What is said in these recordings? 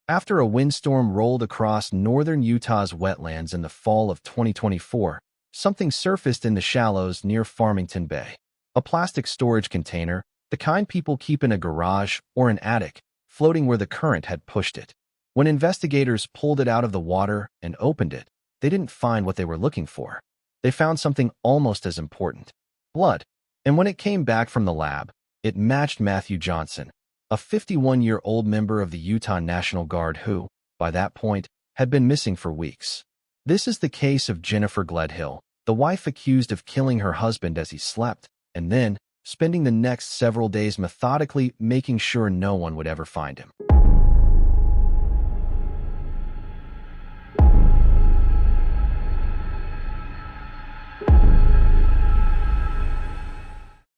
After a windstorm rolled across northern Utah's wetlands in the fall of 2024, something surfaced in the shallows near Farmington Bay. A plastic storage container, the kind people keep in a garage or an attic, floating where the current had pushed it. When investigators pulled it out of the water and opened it, they didn't find what they were looking for. They found something almost as important: blood. And when it came back from the lab, it matched Matthew Johnson, a 51-year-old member of the Utah National Guard who, by that point, had been missing for weeks. This is the case of Jennifer Gledhill, the wife accused of killing her husband as he slept, and then spending the next several days methodically making sure no one would ever find him.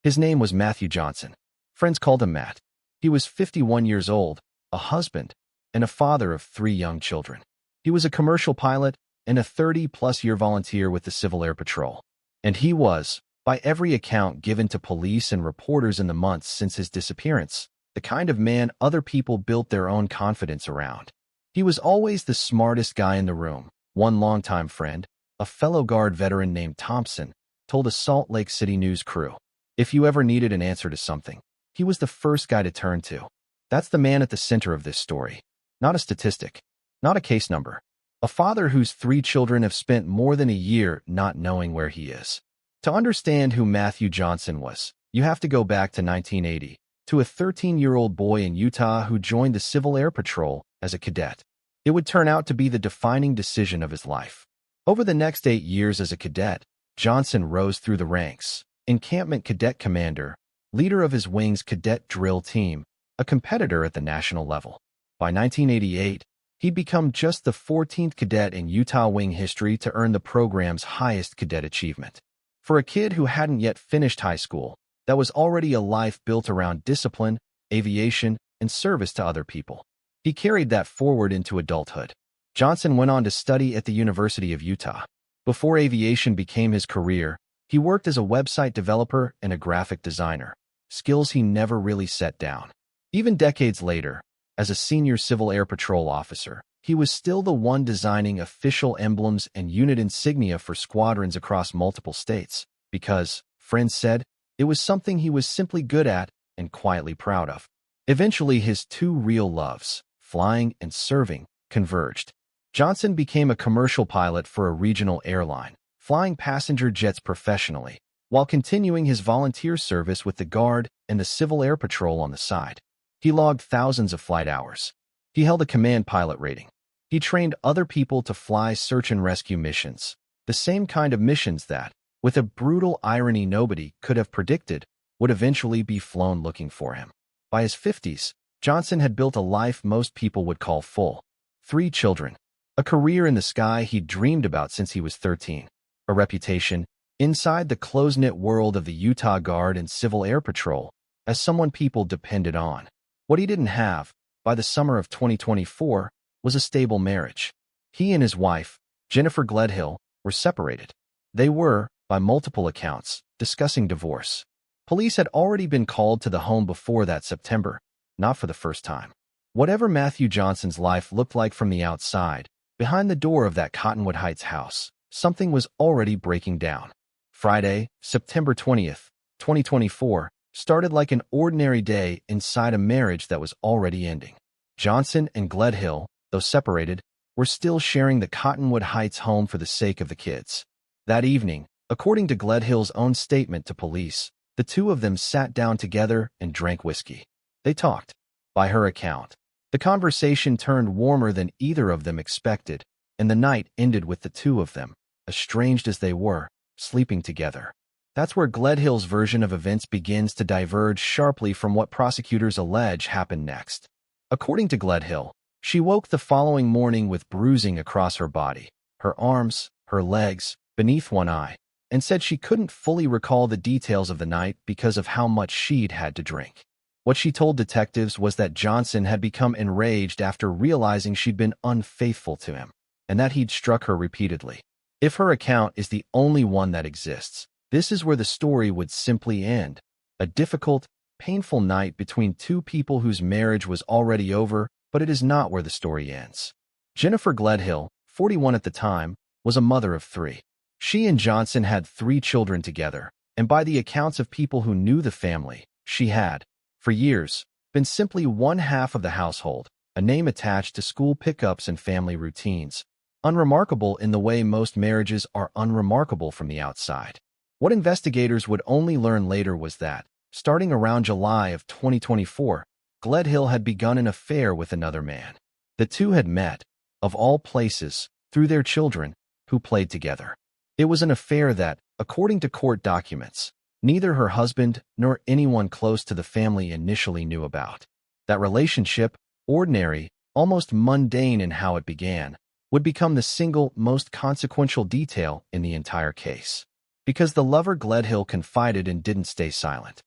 His name was Matthew Johnson. Friends called him Matt. He was 51 years old, a husband, and a father of 3 young children. He was a commercial pilot and a 30-plus-year volunteer with the Civil Air Patrol. And he was, by every account given to police and reporters in the months since his disappearance, the kind of man other people built their own confidence around. He was always the smartest guy in the room. One longtime friend, a fellow Guard veteran named Thompson, told a Salt Lake City news crew, if you ever needed an answer to something, he was the first guy to turn to. That's the man at the center of this story. Not a statistic, not a case number. A father whose 3 children have spent more than a year not knowing where he is. To understand who Matthew Johnson was, you have to go back to 1980, to a 13-year-old boy in Utah who joined the Civil Air Patrol as a cadet. It would turn out to be the defining decision of his life. Over the next 8 years as a cadet, Johnson rose through the ranks: encampment cadet commander, leader of his wing's cadet drill team, a competitor at the national level. By 1988, he'd become just the 14th cadet in Utah wing history to earn the program's highest cadet achievement. For a kid who hadn't yet finished high school, that was already a life built around discipline, aviation, and service to other people. He carried that forward into adulthood. Johnson went on to study at the University of Utah. Before aviation became his career, he worked as a website developer and a graphic designer, skills he never really set down. Even decades later, as a senior Civil Air Patrol officer, he was still the one designing official emblems and unit insignia for squadrons across multiple states, because, friends said, it was something he was simply good at and quietly proud of. Eventually, his 2 real loves, flying and serving, converged. Johnson became a commercial pilot for a regional airline, flying passenger jets professionally, while continuing his volunteer service with the Guard and the Civil Air Patrol on the side. He logged thousands of flight hours. He held a command pilot rating. He trained other people to fly search and rescue missions, the same kind of missions that, with a brutal irony nobody could have predicted, would eventually be flown looking for him. By his 50s, Johnson had built a life most people would call full. 3 children, a career in the sky he'd dreamed about since he was 13, a reputation inside the close-knit world of the Utah Guard and Civil Air Patrol as someone people depended on. What he didn't have, by the summer of 2024, was a stable marriage. He and his wife, Jennifer Gledhill, were separated. They were, by multiple accounts, discussing divorce. Police had already been called to the home before that September, not for the first time. Whatever Matthew Johnson's life looked like from the outside, behind the door of that Cottonwood Heights house, something was already breaking down. Friday, September 20th, 2024, started like an ordinary day inside a marriage that was already ending. Johnson and Gledhill, though separated, were still sharing the Cottonwood Heights home for the sake of the kids. That evening, according to Gledhill's own statement to police, the 2 of them sat down together and drank whiskey. They talked. By her account, the conversation turned warmer than either of them expected, and the night ended with the 2 of them, estranged as they were, sleeping together. That's where Gledhill's version of events begins to diverge sharply from what prosecutors allege happened next. According to Gledhill, she woke the following morning with bruising across her body, her arms, her legs, beneath one eye, and said she couldn't fully recall the details of the night because of how much she'd had to drink. What she told detectives was that Johnson had become enraged after realizing she'd been unfaithful to him, and that he'd struck her repeatedly. If her account is the only one that exists, this is where the story would simply end. A difficult, painful night between 2 people whose marriage was already over, But it is not where the story ends. Jennifer Gledhill, 41 at the time, was a mother of 3. She and Johnson had 3 children together, and by the accounts of people who knew the family, she had, for years, been simply one half of the household, a name attached to school pickups and family routines. Unremarkable in the way most marriages are unremarkable from the outside. What investigators would only learn later was that, starting around July of 2024, Gledhill had begun an affair with another man. The two had met, of all places, through their children, who played together. It was an affair that, according to court documents, neither her husband nor anyone close to the family initially knew about. That relationship, ordinary, almost mundane in how it began, would become the single most consequential detail in the entire case. Because the lover Gledhill confided and didn't stay silent.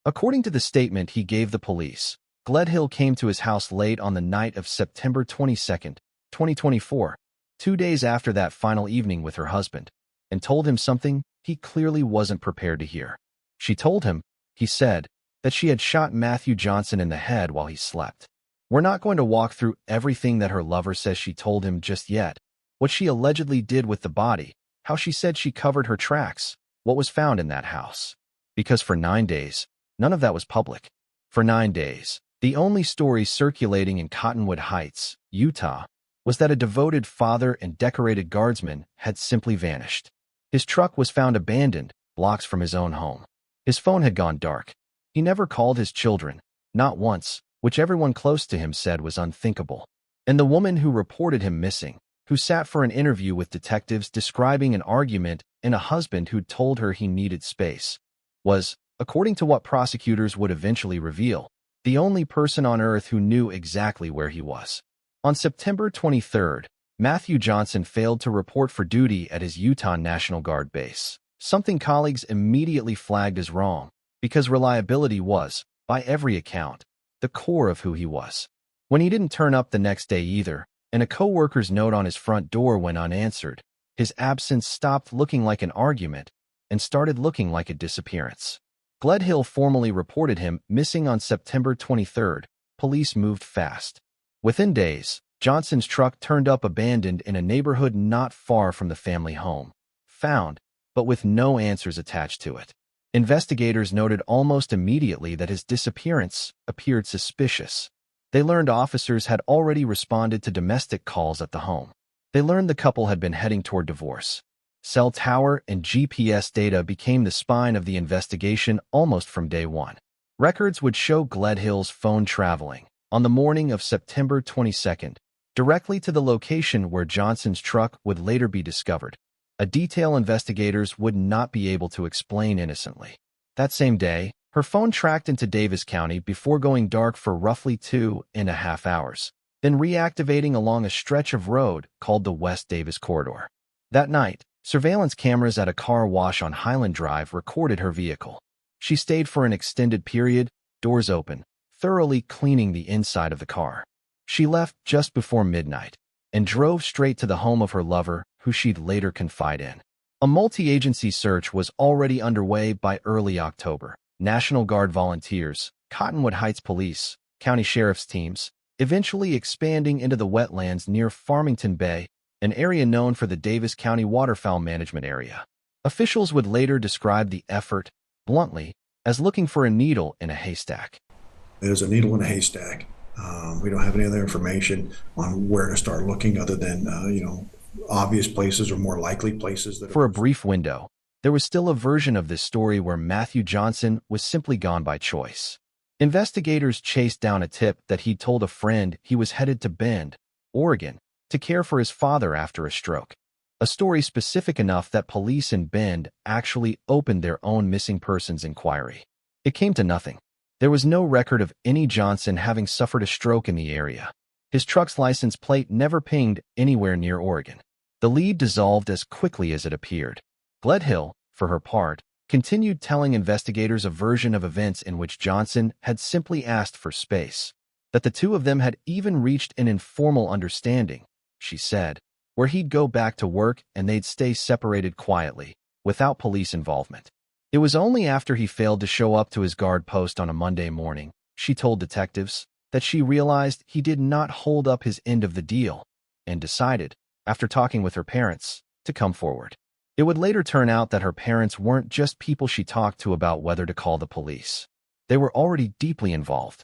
According to the statement he gave the police, Gledhill came to his house late on the night of September 22, 2024, 2 days after that final evening with her husband, and told him something he clearly wasn't prepared to hear. She told him, he said, that she had shot Matthew Johnson in the head while he slept. We're not going to walk through everything that her lover says she told him just yet, what she allegedly did with the body, how she said she covered her tracks, what was found in that house. Because for 9 days, none of that was public. For 9 days, the only story circulating in Cottonwood Heights, Utah, was that a devoted father and decorated guardsman had simply vanished. His truck was found abandoned, blocks from his own home. His phone had gone dark. He never called his children, not once, which everyone close to him said was unthinkable. And the woman who reported him missing, who sat for an interview with detectives describing an argument and a husband who'd told her he needed space, was, according to what prosecutors would eventually reveal, the only person on earth who knew exactly where he was. On September 23, Matthew Johnson failed to report for duty at his Utah National Guard base, something colleagues immediately flagged as wrong, because reliability was, by every account, the core of who he was. When he didn't turn up the next day either, and a co-worker's note on his front door went unanswered, his absence stopped looking like an argument and started looking like a disappearance. Gledhill formally reported him missing on September 23. Police moved fast. Within days, Johnson's truck turned up abandoned in a neighborhood not far from the family home. Found, but with no answers attached to it. Investigators noted almost immediately that his disappearance appeared suspicious. They learned officers had already responded to domestic calls at the home. They learned the couple had been heading toward divorce. Cell tower and GPS data became the spine of the investigation almost from day one. Records would show Gledhill's phone traveling, on the morning of September 22, directly to the location where Johnson's truck would later be discovered, a detail investigators would not be able to explain innocently. That same day, her phone tracked into Davis County before going dark for roughly 2.5 hours, then reactivating along a stretch of road called the West Davis Corridor. That night, surveillance cameras at a car wash on Highland Drive recorded her vehicle. She stayed for an extended period, doors open, thoroughly cleaning the inside of the car. She left just before midnight and drove straight to the home of her lover, who she'd later confide in. A multi-agency search was already underway by early October. National Guard volunteers, Cottonwood Heights police, county sheriff's teams, eventually expanding into the wetlands near Farmington Bay, an area known for the Davis County waterfowl management area. Officials would later describe the effort, bluntly, as looking for a needle in a haystack. There's a needle in a haystack. We don't have any other information on where to start looking other than, obvious places or more likely places. For a brief window, there was still a version of this story where Matthew Johnson was simply gone by choice. Investigators chased down a tip that he'd told a friend he was headed to Bend, Oregon, to care for his father after a stroke. A story specific enough that police in Bend actually opened their own missing persons inquiry. It came to nothing. There was no record of any Johnson having suffered a stroke in the area. His truck's license plate never pinged anywhere near Oregon. The lead dissolved as quickly as it appeared. Gledhill, for her part, continued telling investigators a version of events in which Johnson had simply asked for space, that the two of them had even reached an informal understanding, she said, where he'd go back to work and they'd stay separated quietly, without police involvement. It was only after he failed to show up to his guard post on a Monday morning, she told detectives, that she realized he did not hold up his end of the deal and decided, after talking with her parents, to come forward. It would later turn out that her parents weren't just people she talked to about whether to call the police. They were already deeply involved.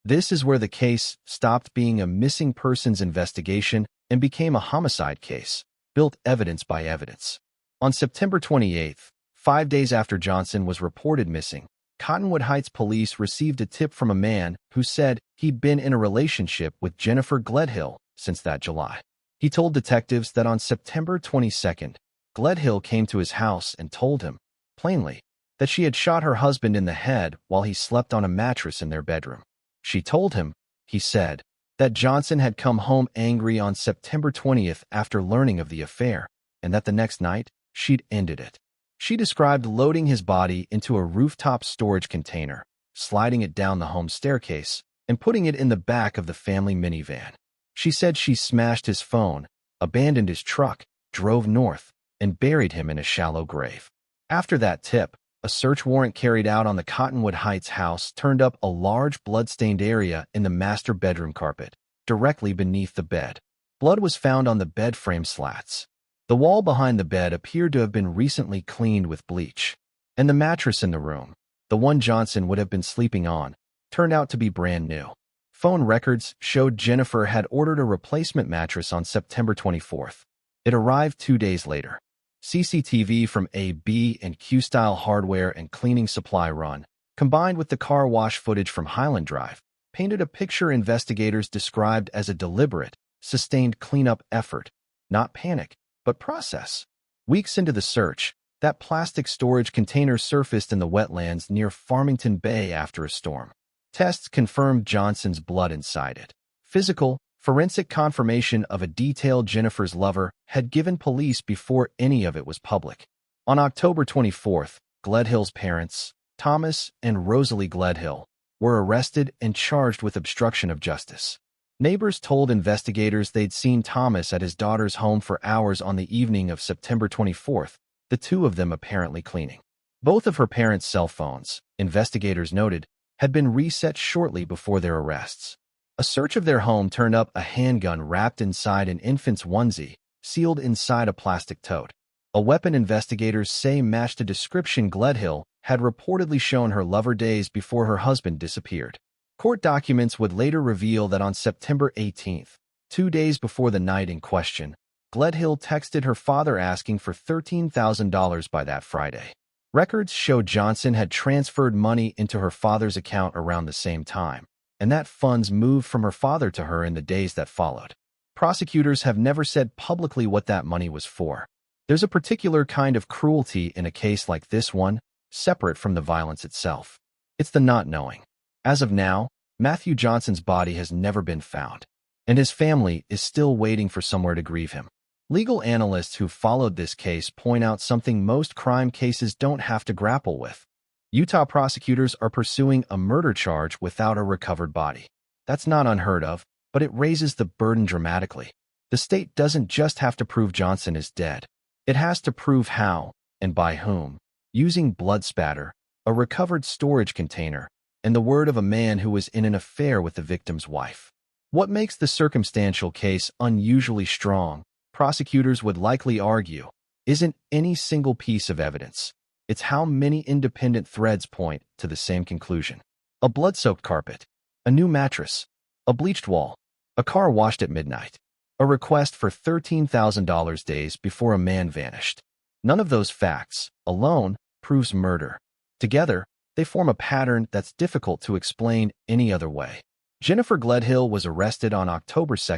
This is where the case stopped being a missing persons investigation and became a homicide case, built evidence by evidence. On September 28th, 5 days after Johnson was reported missing, Cottonwood Heights police received a tip from a man who said he'd been in a relationship with Jennifer Gledhill since that July. He told detectives that on September 22nd, Gledhill came to his house and told him, plainly, that she had shot her husband in the head while he slept on a mattress in their bedroom. She told him, he said, that Johnson had come home angry on September 20th after learning of the affair, and that the next night, she'd ended it. She described loading his body into a rooftop storage container, sliding it down the home staircase, and putting it in the back of the family minivan. She said she smashed his phone, abandoned his truck, drove north, and buried him in a shallow grave. After that tip, a search warrant carried out on the Cottonwood Heights house turned up a large blood-stained area in the master bedroom carpet, directly beneath the bed. Blood was found on the bed frame slats. The wall behind the bed appeared to have been recently cleaned with bleach. And the mattress in the room, the one Johnson would have been sleeping on, turned out to be brand new. Phone records showed Jennifer had ordered a replacement mattress on September 24th. It arrived 2 days later. CCTV from a B&Q Style Hardware and Cleaning Supply run, combined with the car wash footage from Highland Drive, painted a picture investigators described as a deliberate, sustained cleanup effort, not panic, but process. Weeks into the search, that plastic storage container surfaced in the wetlands near Farmington Bay after a storm. Tests confirmed Johnson's blood inside it. Physical, forensic confirmation of a detail Jennifer's lover had given police before any of it was public. On October 24th, Gledhill's parents, Thomas and Rosalie Gledhill, were arrested and charged with obstruction of justice. Neighbors told investigators they'd seen Thomas at his daughter's home for hours on the evening of September 24th, the two of them apparently cleaning. Both of her parents' cell phones, investigators noted, had been reset shortly before their arrests. A search of their home turned up a handgun wrapped inside an infant's onesie, sealed inside a plastic tote. A weapon investigators say matched a description Gledhill had reportedly shown her lover days before her husband disappeared. Court documents would later reveal that on September 18th, 2 days before the night in question, Gledhill texted her father asking for $13,000 by that Friday. Records show Johnson had transferred money into her father's account around the same time, and that funds moved from her father to her in the days that followed. Prosecutors have never said publicly what that money was for. There's a particular kind of cruelty in a case like this one, separate from the violence itself. It's the not knowing. As of now, Matthew Johnson's body has never been found, and his family is still waiting for somewhere to grieve him. Legal analysts who followed this case point out something most crime cases don't have to grapple with. Utah prosecutors are pursuing a murder charge without a recovered body. That's not unheard of, but it raises the burden dramatically. The state doesn't just have to prove Johnson is dead. It has to prove how, and by whom, using blood spatter, a recovered storage container, and the word of a man who was in an affair with the victim's wife. What makes the circumstantial case unusually strong, prosecutors would likely argue, isn't any single piece of evidence. It's how many independent threads point to the same conclusion. A blood-soaked carpet, a new mattress, a bleached wall, a car washed at midnight, a request for $13,000 days before a man vanished. None of those facts, alone, proves murder. Together, they form a pattern that's difficult to explain any other way. Jennifer Gledhill was arrested on October 2,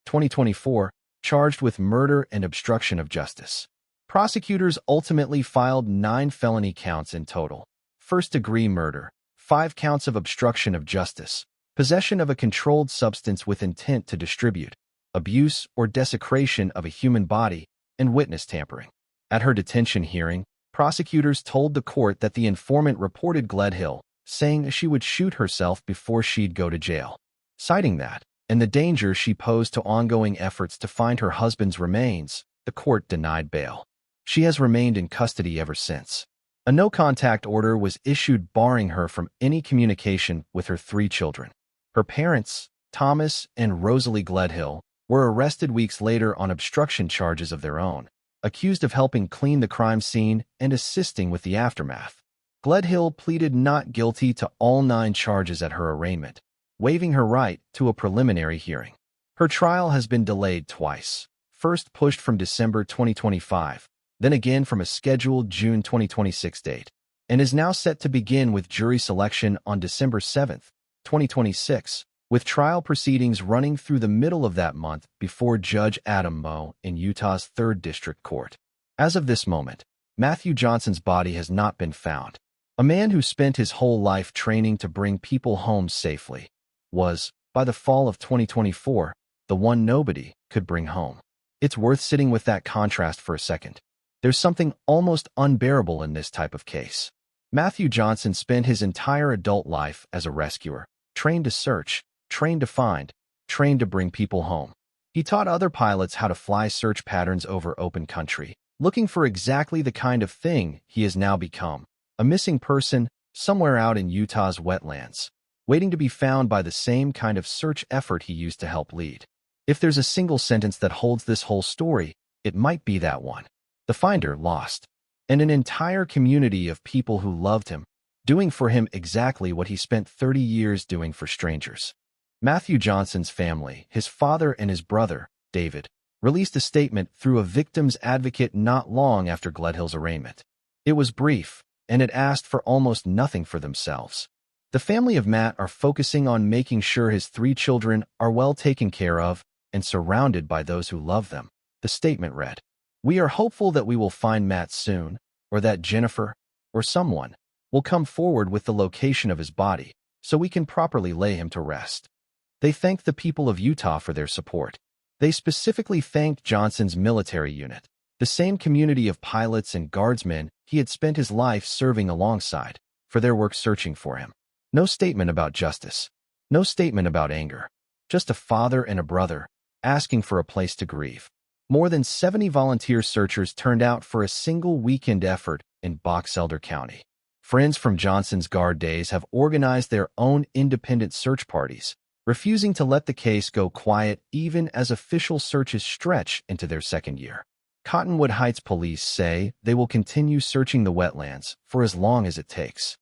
2024, charged with murder and obstruction of justice. Prosecutors ultimately filed 9 felony counts in total: first-degree murder, 5 counts of obstruction of justice, possession of a controlled substance with intent to distribute, abuse or desecration of a human body, and witness tampering. At her detention hearing, prosecutors told the court that the informant reported Gledhill, saying she would shoot herself before she'd go to jail. Citing that, and the danger she posed to ongoing efforts to find her husband's remains, the court denied bail. She has remained in custody ever since. A no-contact order was issued barring her from any communication with her 3 children. Her parents, Thomas and Rosalie Gledhill, were arrested weeks later on obstruction charges of their own, accused of helping clean the crime scene and assisting with the aftermath. Gledhill pleaded not guilty to all 9 charges at her arraignment, waiving her right to a preliminary hearing. Her trial has been delayed twice, first pushed from December 2025, then again from a scheduled June 2026 date, and is now set to begin with jury selection on December 7, 2026, with trial proceedings running through the middle of that month before Judge Adam Moe in Utah's 3rd District Court. As of this moment, Matthew Johnson's body has not been found. A man who spent his whole life training to bring people home safely was, by the fall of 2024, the one nobody could bring home. It's worth sitting with that contrast for a second. There's something almost unbearable in this type of case. Matthew Johnson spent his entire adult life as a rescuer, trained to search, trained to find, trained to bring people home. He taught other pilots how to fly search patterns over open country, looking for exactly the kind of thing he has now become, a missing person somewhere out in Utah's wetlands, waiting to be found by the same kind of search effort he used to help lead. If there's a single sentence that holds this whole story, it might be that one. The finder lost, and an entire community of people who loved him, doing for him exactly what he spent 30 years doing for strangers. Matthew Johnson's family, his father and his brother, David, released a statement through a victim's advocate not long after Gledhill's arraignment. It was brief, and it asked for almost nothing for themselves. The family of Matt are focusing on making sure his 3 children are well taken care of and surrounded by those who love them. The statement read, "We are hopeful that we will find Matt soon, or that Jennifer, or someone, will come forward with the location of his body so we can properly lay him to rest." They thanked the people of Utah for their support. They specifically thanked Johnson's military unit, the same community of pilots and guardsmen he had spent his life serving alongside, for their work searching for him. No statement about justice. No statement about anger. Just a father and a brother asking for a place to grieve. More than 70 volunteer searchers turned out for a single weekend effort in Box Elder County. Friends from Johnson's guard days have organized their own independent search parties, refusing to let the case go quiet even as official searches stretch into their 2nd year. Cottonwood Heights police say they will continue searching the wetlands for as long as it takes.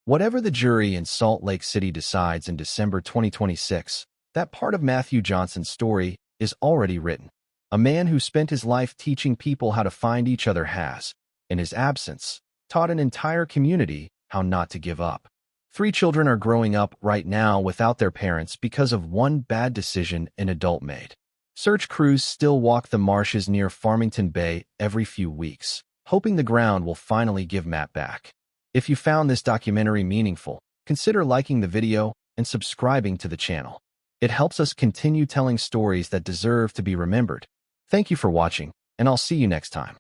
Whatever the jury in Salt Lake City decides in December 2026, that part of Matthew Johnson's story is already written. A man who spent his life teaching people how to find each other has, in his absence, taught an entire community how not to give up. 3 children are growing up right now without their parents because of one bad decision an adult made. Search crews still walk the marshes near Farmington Bay every few weeks, hoping the ground will finally give Matt back. If you found this documentary meaningful, consider liking the video and subscribing to the channel. It helps us continue telling stories that deserve to be remembered. Thank you for watching, and I'll see you next time.